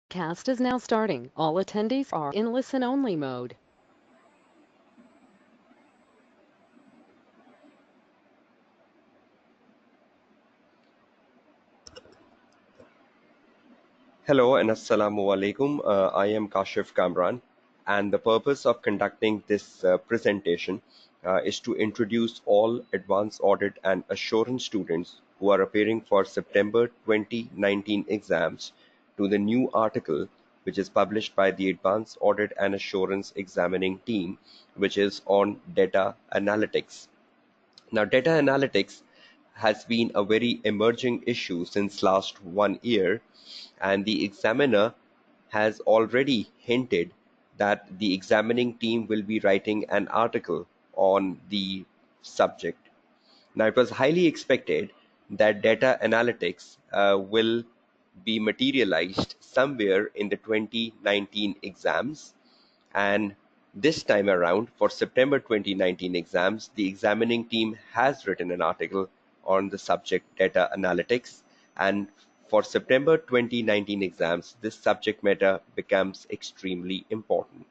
Cast is now starting. All attendees are in listen-only mode. Hello and Assalamu alaikum. I am Kashif Kamran, and the purpose of conducting this presentation is to introduce all advanced audit and assurance students who are appearing for September 2019 exams to the new article which is published by the Advanced Audit and Assurance Examining Team, which is on data analytics. Now, data analytics has been a very emerging issue since last 1 year, and the examiner has already hinted that the examining team will be writing an article on the subject. Now, it was highly expected that data analytics will be materialized somewhere in the 2019 exams, and this time around, for September 2019 exams, the examining team has written an article on the subject data analytics. And for September 2019 exams, this subject matter becomes extremely important.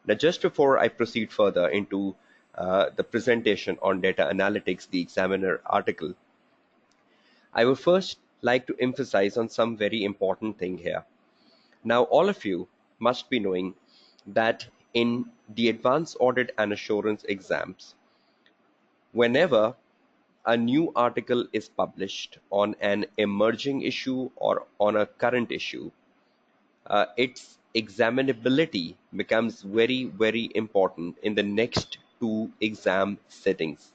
Now, just before I proceed further into the presentation on data analytics, the examiner article, I would first like to emphasize on some very important thing here. Now, all of you must be knowing that in the advanced audit and assurance exams, whenever a new article is published on an emerging issue or on a current issue, its examinability becomes very, very important in the next two exam settings.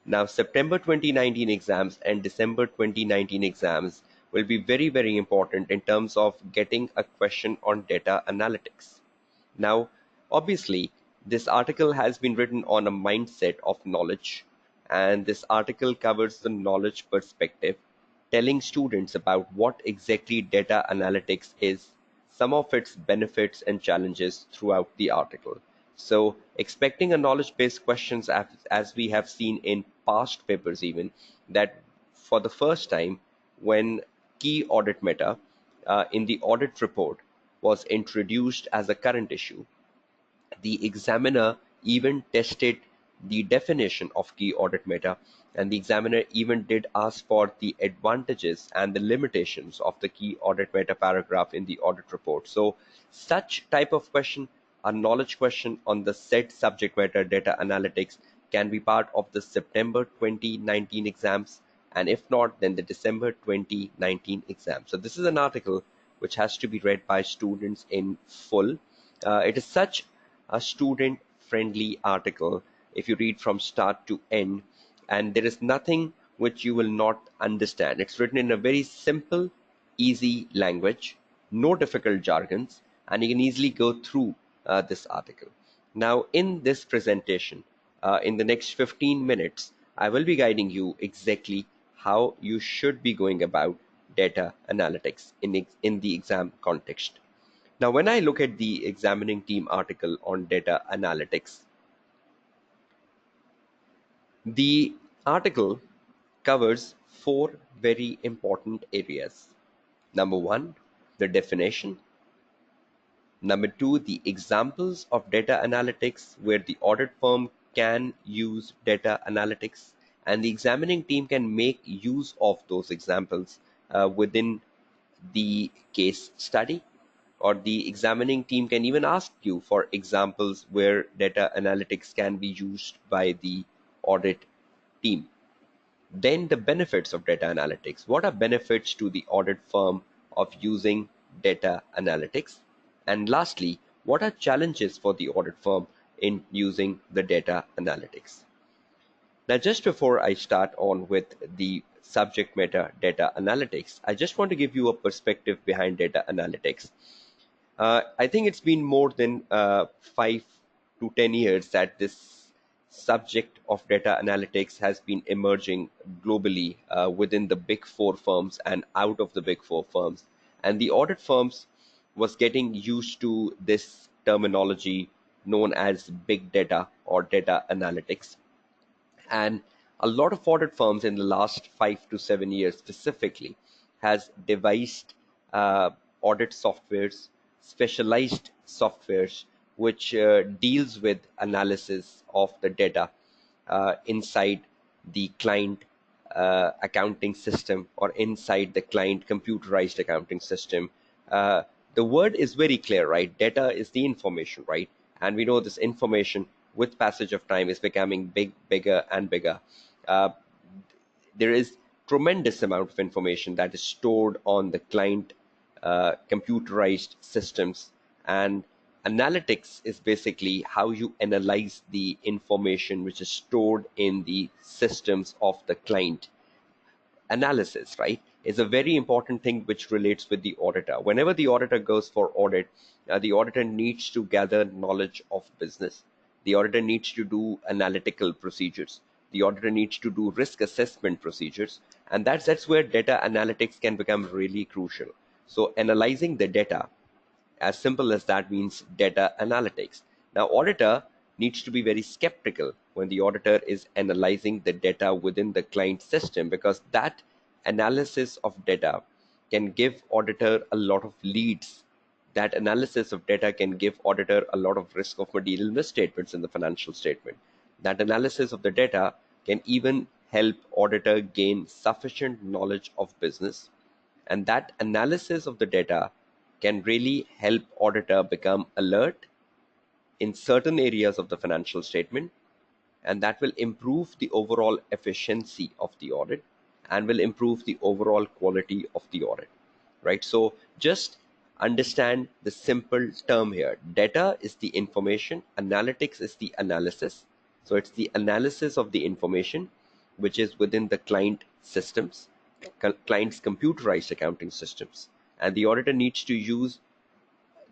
Now, September 2019 exams and December 2019 exams will be very, very important in terms of getting a question on data analytics. Now, obviously, this article has been written on a mindset of knowledge, and this article covers the knowledge perspective, telling students about what exactly data analytics is, some of its benefits and challenges throughout the article. So, expecting a knowledge-based questions as we have seen in past papers even, that for the first time when key audit matter in the audit report was introduced as a current issue, the examiner even tested the definition of key audit matter, and the examiner even did ask for the advantages and the limitations of the key audit matter paragraph in the audit report. So such type of question, a knowledge question on the said subject matter data analytics, can be part of the September 2019 exams, and if not, then the December 2019 exam. So this is an article which has to be read by students in full. It is such a student friendly article if you read from start to end, and there is nothing which you will not understand. It's written in a very simple, easy language, no difficult jargons, and you can easily go through this article. Now, in this presentation, in the next 15 minutes, I will be guiding you exactly how you should be going about data analytics in the exam context. Now, when I look at the examining team article on data analytics, the article covers four very important areas. Number one, the definition. Number two, the examples of data analytics where the audit firm can use data analytics and the examining team can make use of those examples within the case study, or the examining team can even ask you for examples where data analytics can be used by the audit team. Then the benefits of data analytics. What are benefits to the audit firm of using data analytics? And lastly, what are challenges for the audit firm in using the data analytics? Now, just before I start on with the subject matter data analytics, I just want to give you a perspective behind data analytics. I think it's been more than 5 to 10 years that this subject of data analytics has been emerging globally within the big four firms and out of the big four firms. And the audit firms was getting used to this terminology known as big data or data analytics. And a lot of audit firms in the last 5 to 7 years specifically has devised audit softwares, specialized softwares which deals with analysis of the data inside the client accounting system or inside the client computerized accounting system. Uh, the word is very clear, right? Data is the information, right? And we know this information with passage of time is becoming bigger and bigger. Uh, there is tremendous amount of information that is stored on the client computerized systems, and analytics is basically how you analyze the information which is stored in the systems of the client. Analysis, right, is a very important thing which relates with the auditor. Whenever the auditor goes for audit, the auditor needs to gather knowledge of business. The auditor needs to do analytical procedures. The auditor needs to do risk assessment procedures, and that's where data analytics can become really crucial. So analyzing the data, as simple as that, means data analytics. Now, auditor needs to be very skeptical when the auditor is analyzing the data within the client system, because that analysis of data can give auditor a lot of leads. That analysis of data can give auditor a lot of risk of material misstatements in the financial statement. That analysis of the data can even help auditor gain sufficient knowledge of business, and that analysis of the data can really help auditor become alert in certain areas of the financial statement, and that will improve the overall efficiency of the audit and will improve the overall quality of the audit, right? So just understand the simple term here. Data is the information, analytics is the analysis. So it's the analysis of the information which is within the client systems, client's computerized accounting systems, and the auditor needs to use,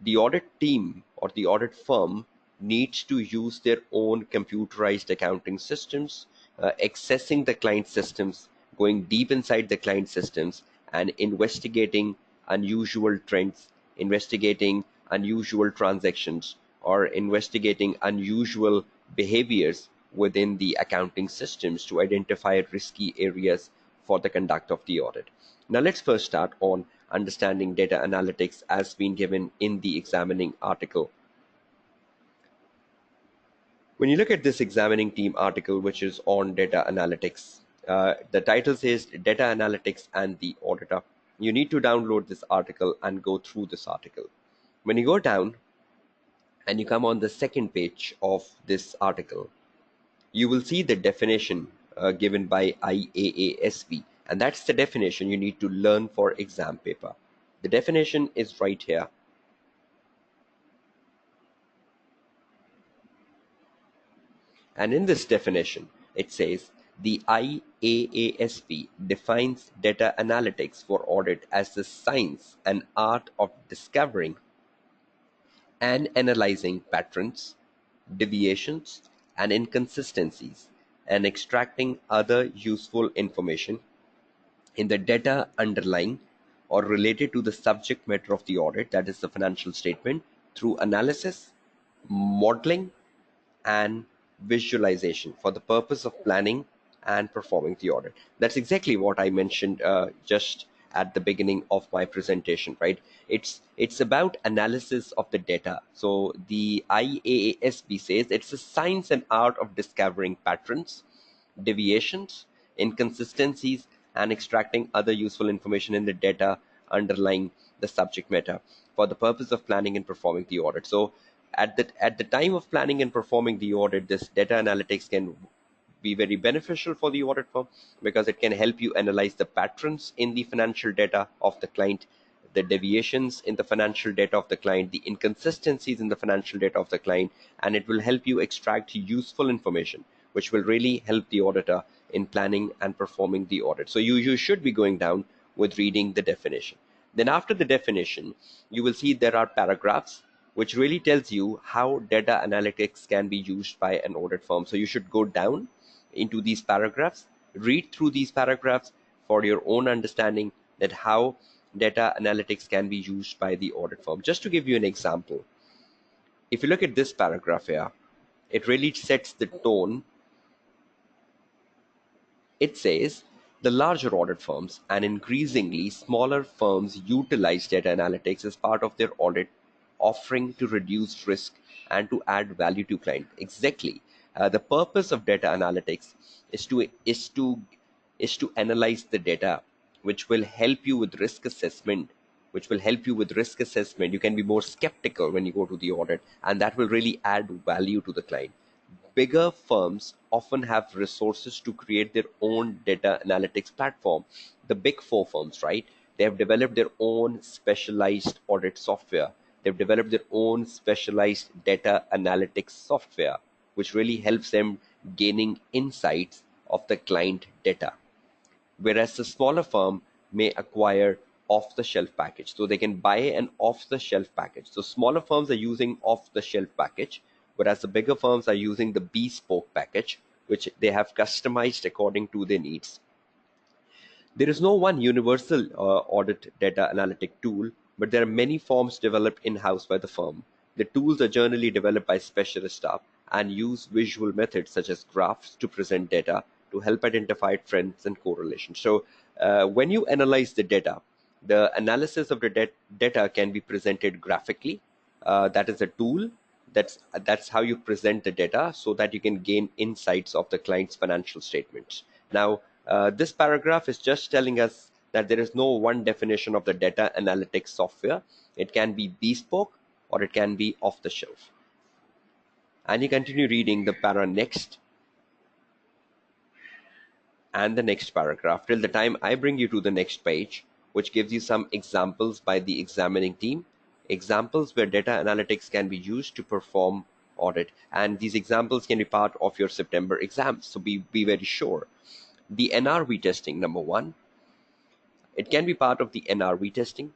the audit team or the audit firm needs to use their own computerized accounting systems, accessing the client systems, going deep inside the client systems, and investigating unusual trends, investigating unusual transactions, or investigating unusual behaviors within the accounting systems to identify risky areas for the conduct of the audit. Now let's first start on understanding data analytics as been given in the examining article. When you look at this examining team article, which is on data analytics, the title says Data Analytics and the Auditor. You need to download this article and go through this article. When you go down and you come on the second page of this article, you will see the definition given by IAASB, and that's the definition you need to learn for exam paper. The definition is right here. And in this definition, it says the IAASB defines data analytics for audit as the science and art of discovering and analyzing patterns, deviations, and inconsistencies, and extracting other useful information in the data underlying or related to the subject matter of the audit, that is the financial statement, through analysis, modeling, and visualization for the purpose of planning and performing the audit. That's exactly what I mentioned just at the beginning of my presentation, right? It's about analysis of the data. So the IAASB says it's a science and art of discovering patterns, deviations, inconsistencies, and extracting other useful information in the data underlying the subject matter for the purpose of planning and performing the audit. So at the time of planning and performing the audit, this data analytics can be very beneficial for the audit firm, because it can help you analyze the patterns in the financial data of the client, the deviations in the financial data of the client, the inconsistencies in the financial data of the client, and it will help you extract useful information which will really help the auditor in planning and performing the audit. So you should be going down with reading the definition. Then after the definition, you will see there are paragraphs which really tells you how data analytics can be used by an audit firm. So you should go down into these paragraphs, read through these paragraphs for your own understanding that how data analytics can be used by the audit firm. Just to give you an example, if you look at this paragraph here, it really sets the tone. It says the larger audit firms and increasingly smaller firms utilize data analytics as part of their audit offering to reduce risk and to add value to client. Exactly. The purpose of data analytics is to analyze the data, which will help you with risk assessment. You can be more skeptical when you go to the audit, and that will really add value to the client. Bigger firms often have resources to create their own data analytics platform. The big four firms, right? They have developed their own specialized audit software. They've developed their own specialized data analytics software, which really helps them gaining insights of the client data, whereas the smaller firm may acquire off-the-shelf package. So they can buy an off-the-shelf package. So smaller firms are using off-the-shelf package, whereas the bigger firms are using the bespoke package, which they have customized according to their needs. There is no one universal audit data analytic tool, but there are many forms developed in-house by the firm. The tools are generally developed by specialist staff and use visual methods such as graphs to present data to help identify trends and correlations. So when you analyze the data, the analysis of the data can be presented graphically. That is a tool. That's how you present the data so that you can gain insights of the client's financial statements. Now, this paragraph is just telling us that there is no one definition of the data analytics software. It can be bespoke or it can be off the shelf. And you continue reading the para next and the next paragraph till the time I bring you to the next page, which gives you some examples by the examining team, examples where data analytics can be used to perform audit. And these examples can be part of your September exams. So be very sure. The NRV testing, number one, it can be part of the NRV testing,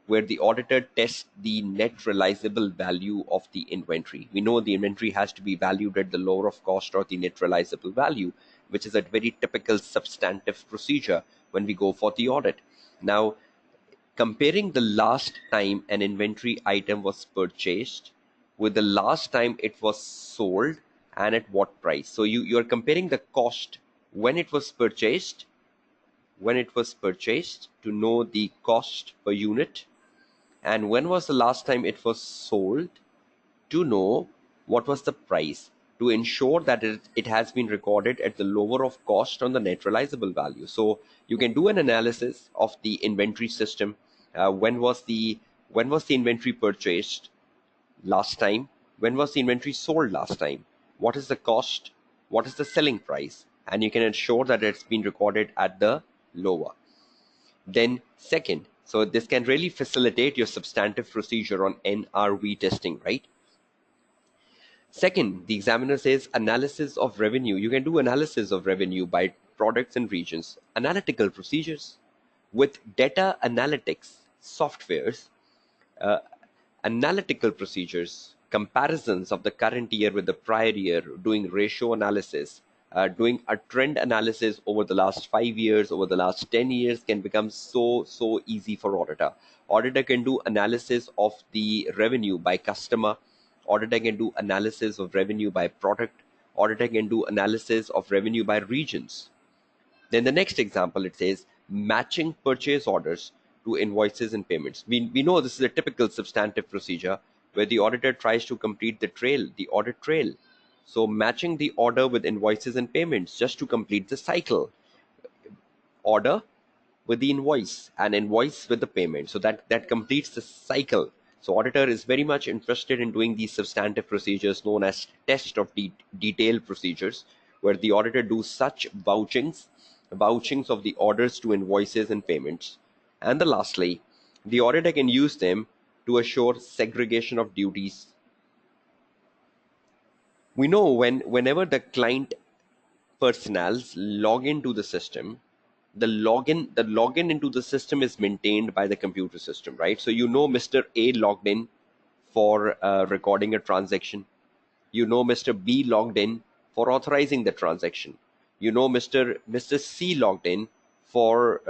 where the auditor tests the net realizable value of the inventory. We know the inventory has to be valued at the lower of cost or the net realizable value, which is a very typical substantive procedure when we go for the audit. Now, comparing the last time an inventory item was purchased with the last time it was sold and at what price. So you are comparing the cost when it was purchased to know the cost per unit, and when was the last time it was sold to know what was the price, to ensure that it has been recorded at the lower of cost on the net realizable value. So you can do an analysis of the inventory system. When was the inventory purchased last time? When was the inventory sold last time? What is the cost? What is the selling price? And you can ensure that it's been recorded at the lower. Then second, so this can really facilitate your substantive procedure on NRV testing, right? Second, the examiner says analysis of revenue. You can do analysis of revenue by products and regions. Analytical procedures. With data analytics softwares, uh, analytical procedures, comparisons of the current year with the prior year, doing ratio analysis, doing a trend analysis over the last 5 years, over the last 10 years can become so easy for auditor. Auditor can do analysis of the revenue by customer. Auditor can do analysis of revenue by product. Auditor can do analysis of revenue by regions. Then the next example, it says matching purchase orders to invoices and payments. We know this is a typical substantive procedure where the auditor tries to complete the audit trail. So matching the order with invoices and payments just to complete the cycle. Order with the invoice and invoice with the payment. So that completes the cycle. So auditor is very much interested in doing these substantive procedures known as test of detailed procedures, where the auditor do such vouchings of the orders to invoices and payments. And the lastly, the auditor can use them to assure segregation of duties. We know whenever the client personnels log into the system, the login into the system is maintained by the computer system, right? So Mr. A logged in for recording a transaction. Mr. B logged in for authorizing the transaction. Mr. C logged in for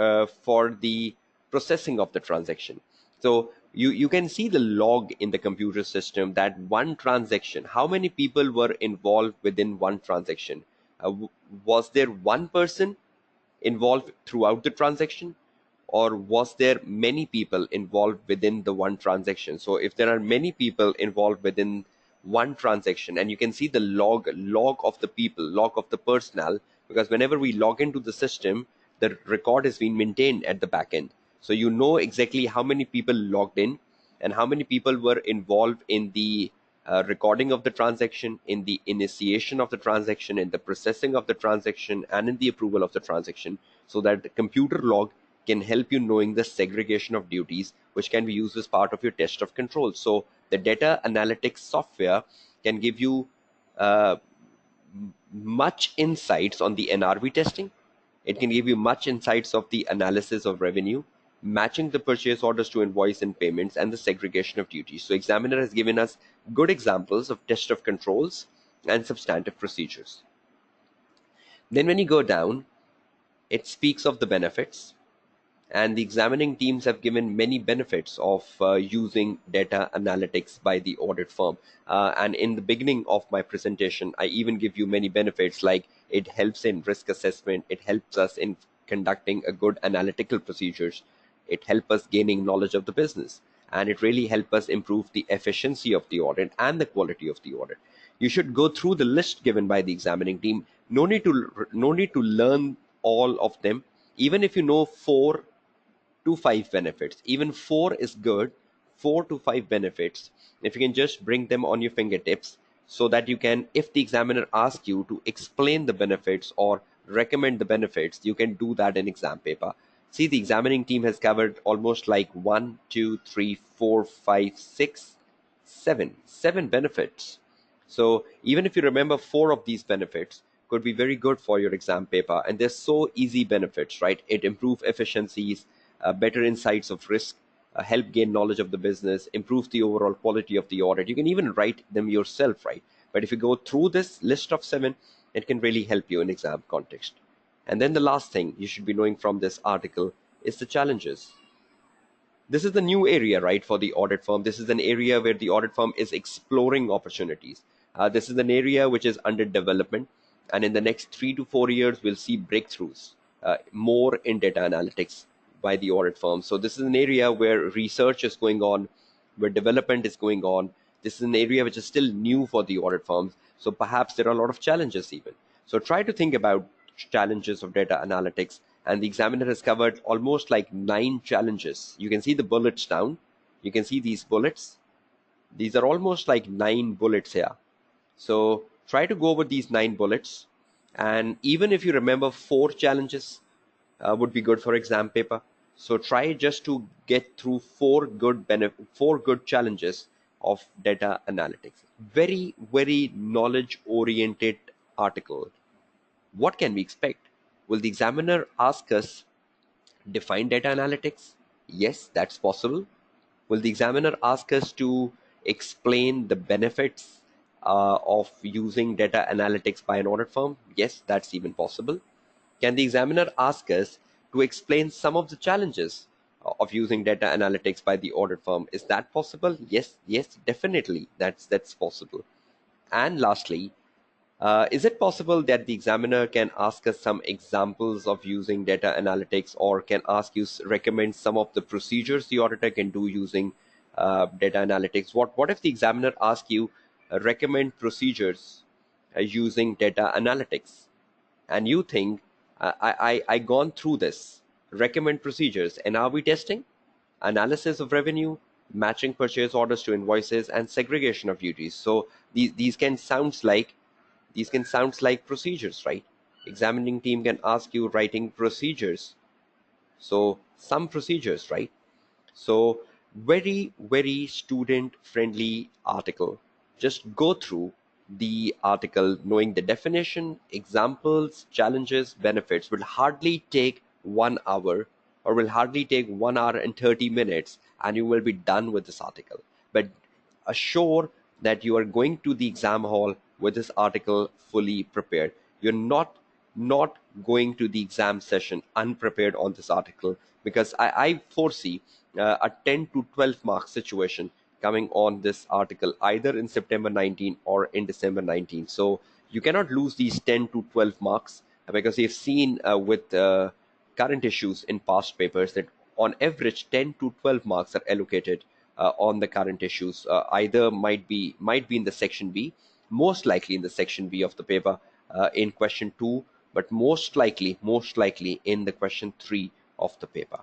the processing of the transaction. So you can see the log in the computer system that one transaction, how many people were involved within one transaction. Was there one person involved throughout the transaction, or was there many people involved within the one transaction? So if there are many people involved within one transaction, and you can see the log of the people, log of the personnel, because whenever we log into the system, the record is being maintained at the back end. So you know exactly how many people logged in and how many people were involved in the recording of the transaction, in the initiation of the transaction, in the processing of the transaction, and in the approval of the transaction, so that the computer log can help you knowing the segregation of duties, which can be used as part of your test of control. So the data analytics software can give you uh, much insights on the NRV testing. It can give you much insights of the analysis of revenue, matching the purchase orders to invoice and payments, and the segregation of duties. So examiner has given us good examples of test of controls and substantive procedures. Then when you go down, it speaks of the benefits, and the examining teams have given many benefits of using data analytics by the audit firm. And in the beginning of my presentation, I even give you many benefits, like it helps in risk assessment, it helps us in conducting a good analytical procedures, it helps us gaining knowledge of the business, and it really helps us improve the efficiency of the audit and the quality of the audit. You should go through the list given by the examining team. No need to learn all of them. Even if you know 4 to 5 benefits, even four is good. 4 to 5 benefits, if you can just bring them on your fingertips, so that you can, if the examiner asks you to explain the benefits or recommend the benefits, you can do that in exam paper. See, the examining team has covered almost like 1, 2, 3, 4, 5, 6, 7 benefits. So even if you remember 4 of these benefits, could be very good for your exam paper. And they're so easy benefits, right? It improve efficiencies, better insights of risk, help gain knowledge of the business, improve the overall quality of the audit. You can even write them yourself, right? But if you go through this list of 7, it can really help you in exam context. And then the last thing you should be knowing from this article is the challenges. This is the new area, right, for the audit firm. This is an area where the audit firm is exploring opportunities. This is an area which is under development, and in the next 3 to 4 years, we'll see breakthroughs more in data analytics by the audit firm. So this is an area where research is going on, where development is going on. This is an area which is still new for the audit firms. So perhaps there are a lot of challenges even. So try to think about challenges of data analytics, and the examiner has covered almost like 9 challenges. You can see the bullets down. You can see these bullets. These are almost like 9 bullets here. So try to go over these 9 bullets. And even if you remember 4 challenges, would be good for exam paper. So try just to get through 4 good challenges of data analytics. Very, very knowledge oriented article. What can we expect? Will the examiner ask us define data analytics? Yes, that's possible. Will the examiner ask us to explain the benefits of using data analytics by an audit firm? Yes, that's even possible. Can the examiner ask us to explain some of the challenges of using data analytics by the audit firm? Is that possible? Yes, yes, definitely. That's possible. And lastly, is it possible that the examiner can ask us some examples of using data analytics, or can ask you recommend some of the procedures the auditor can do using data analytics? What if the examiner asks you recommend procedures using data analytics, and you think I gone through this, recommend procedures, and are we testing, analysis of revenue, matching purchase orders to invoices, and segregation of duties? So these can sound like procedures, right? Examining team can ask you writing procedures. So some procedures, right? So very, very student friendly article. Just go through the article knowing the definition, examples, challenges, benefits. Will hardly take 1 hour, or will hardly take 1 hour and 30 minutes, and you will be done with this article. But assure that you are going to the exam hall with this article fully prepared. You're not going to the exam session unprepared on this article, because I foresee a 10 to 12 mark situation coming on this article either in September 19 or in December 19. So you cannot lose these 10 to 12 marks, because you've seen with current issues in past papers that on average 10 to 12 marks are allocated on the current issues. Either might be in the section B, most likely in the section B of the paper in question 2, but most likely in the question 3 of the paper,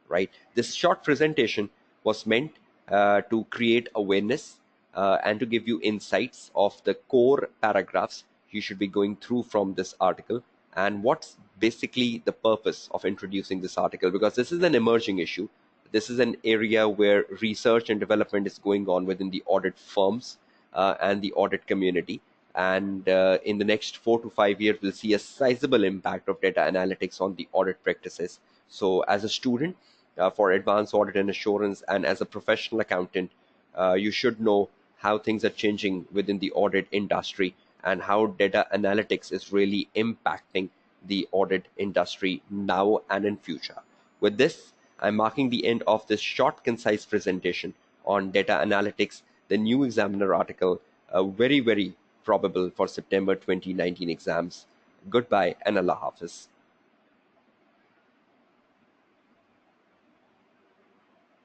right? This short presentation was meant to create awareness and to give you insights of the core paragraphs you should be going through from this article, and what's basically the purpose of introducing this article, because this is an emerging issue. This is an area where research and development is going on within the audit firms and the audit community. And in the next 4 to 5 years, we'll see a sizable impact of data analytics on the audit practices. So as a student for advanced audit and assurance, and as a professional accountant, you should know how things are changing within the audit industry and how data analytics is really impacting the audit industry now and in future. With this, I'm marking the end of this short, concise presentation on data analytics, the new examiner article, very, very probable for September 2019 exams. Goodbye and Allah Hafiz.